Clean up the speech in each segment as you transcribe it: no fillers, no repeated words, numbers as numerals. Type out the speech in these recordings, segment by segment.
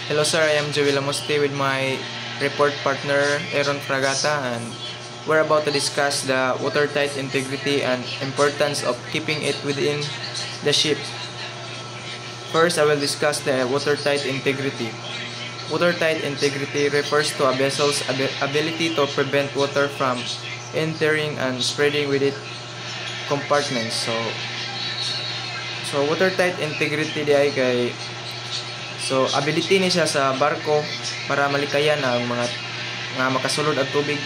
Hello sir, I am Joey Lamoste with my report partner Aaron Fragata, and we're about to discuss the watertight integrity and importance of keeping it within the ship. First, I will discuss the watertight integrity. Watertight integrity refers to a vessel's ability to prevent water from entering and spreading with its compartments. So watertight integrity di ay kay ability ni siya sa barko para malikayan ang mga makasulod ang tubig,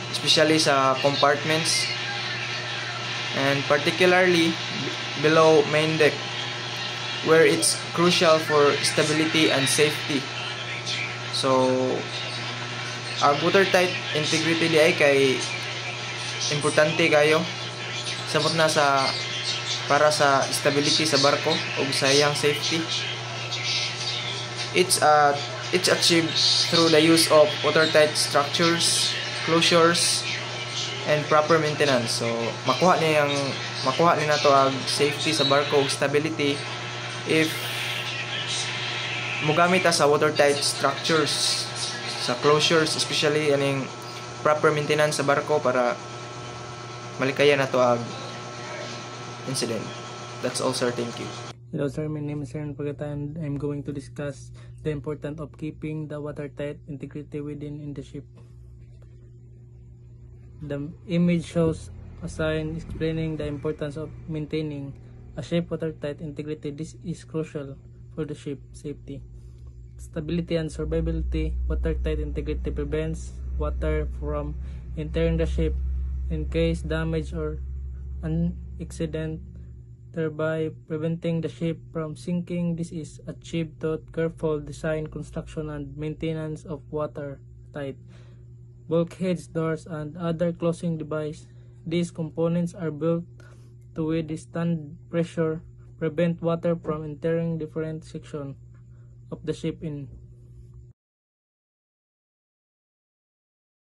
especially sa compartments and particularly below main deck, where it's crucial for stability and safety. So ang watertight integrity di ay kay importante kayo sabot na para sa stability sa barko o sa iyang safety. It's achieved through the use of watertight structures, closures, and proper maintenance. So makuha ni nato ang safety sa barko ug stability if mogamit sa watertight structures, sa closures, especially aning proper maintenance sa barko para malikayan nato ang incident. That's all, sir. Thank you. Hello sir, my name is Aaron Fragata and I'm going to discuss the importance of keeping the watertight integrity within the ship. The image shows a sign explaining the importance of maintaining a ship watertight integrity. This is crucial for the ship safety, stability, and survivability. Watertight integrity prevents water from entering the ship in case damage or an accident, thereby preventing the ship from sinking. This is achieved through careful design, construction, and maintenance of watertight bulkheads, doors, and other closing devices. These components are built to withstand pressure, prevent water from entering different sections of the ship in